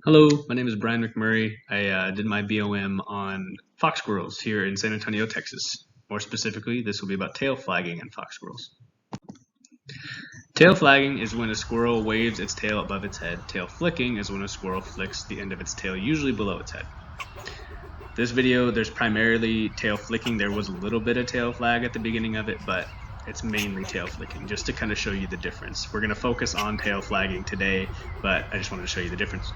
Hello, my name is Brian McMurray. I did my BOM on fox squirrels here in San Antonio, Texas. More specifically, this will be about tail flagging and fox squirrels. Tail flagging is when a squirrel waves its tail above its head. Tail flicking is when a squirrel flicks the end of its tail, usually below its head. This video, there's primarily tail flicking. There was a little bit of tail flag at the beginning of it, but it's mainly tail flicking, just to kind of show you the difference. We're going to focus on tail flagging today, but I just wanted to show you the difference.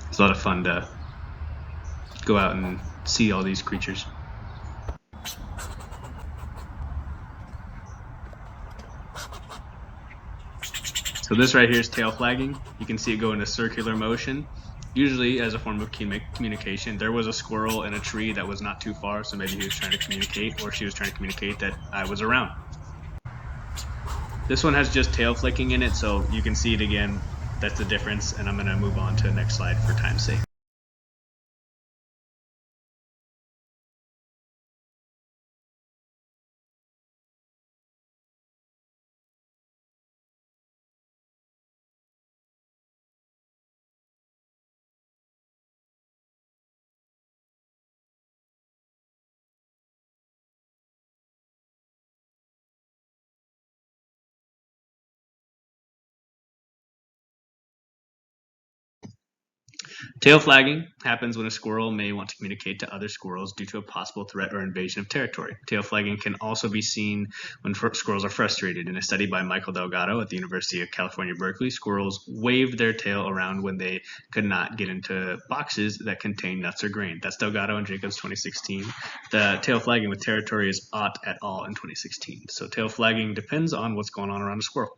It's a lot of fun to go out and see all these creatures. So this right here is tail flagging. You can see it go in a circular motion, usually as a form of communication. There was a squirrel in a tree that was not too far, so maybe he was trying to communicate, or she was trying to communicate that I was around. This one has just tail flicking in it, so you can see it again. That's the difference, and I'm going to move on to the next slide for time's sake. Tail flagging happens when a squirrel may want to communicate to other squirrels due to a possible threat or invasion of territory. Tail flagging can also be seen when squirrels are frustrated. In a study by Michael Delgado at the University of California, Berkeley, squirrels waved their tail around when they could not get into boxes that contain nuts or grain. That's Delgado and Jacobs 2016. The tail flagging with territory is ought at all in 2016. So tail flagging depends on what's going on around a squirrel.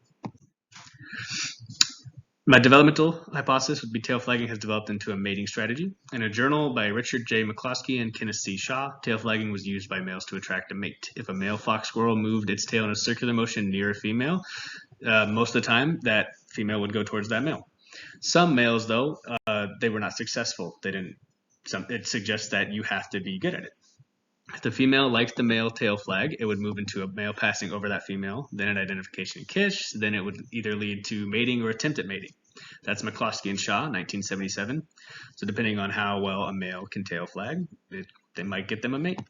My developmental hypothesis would be tail flagging has developed into a mating strategy. In a journal by Richard J. McCloskey and Kenneth C. Shaw, tail flagging was used by males to attract a mate. If a male fox squirrel moved its tail in a circular motion near a female, most of the time that female would go towards that male. Some males, though, they were not successful. It suggests that you have to be good at it. If the female liked the male tail flag, it would move into a male passing over that female, then an identification and kiss, then it would either lead to mating or attempt at mating. That's McCloskey and Shaw, 1977. So depending on how well a male can tail flag, they might get them a mate.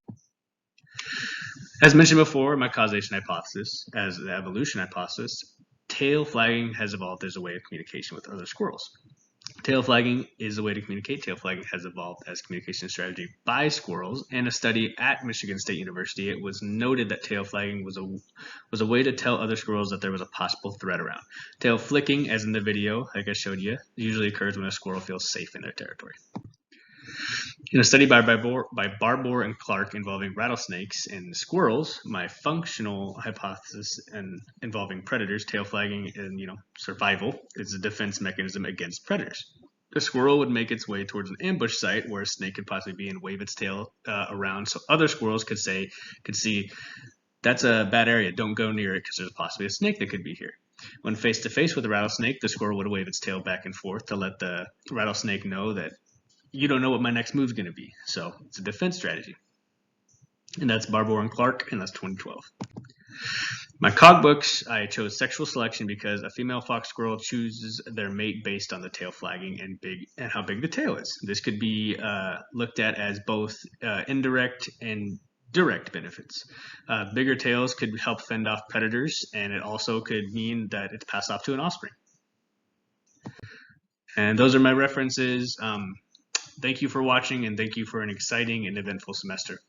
As mentioned before, my causation hypothesis, as the evolution hypothesis, tail flagging has evolved as a way of communication with other squirrels. Tail flagging is a way to communicate. Tail flagging has evolved as communication strategy by squirrels. In a study at Michigan State University, it was noted that tail flagging was a way to tell other squirrels that there was a possible threat around. Tail flicking, as in the video, like I showed you, usually occurs when a squirrel feels safe in their territory. In a study by Barbour and Clark involving rattlesnakes and squirrels, my functional hypothesis involving predators, tail flagging, and survival is a defense mechanism against predators. The squirrel would make its way towards an ambush site where a snake could possibly be and wave its tail around, so other squirrels could see that's a bad area, don't go near it because there's possibly a snake that could be here. When face to face with a rattlesnake, the squirrel would wave its tail back and forth to let the rattlesnake know that you don't know what my next move is going to be. So it's a defense strategy. And that's Barbour and Clark, and that's 2012. My cog books, I chose sexual selection because a female fox squirrel chooses their mate based on the tail flagging and how big the tail is. This could be looked at as both indirect and direct benefits. Bigger tails could help fend off predators, and it also could mean that it's passed off to an offspring. And those are my references. Thank you for watching, and thank you for an exciting and eventful semester.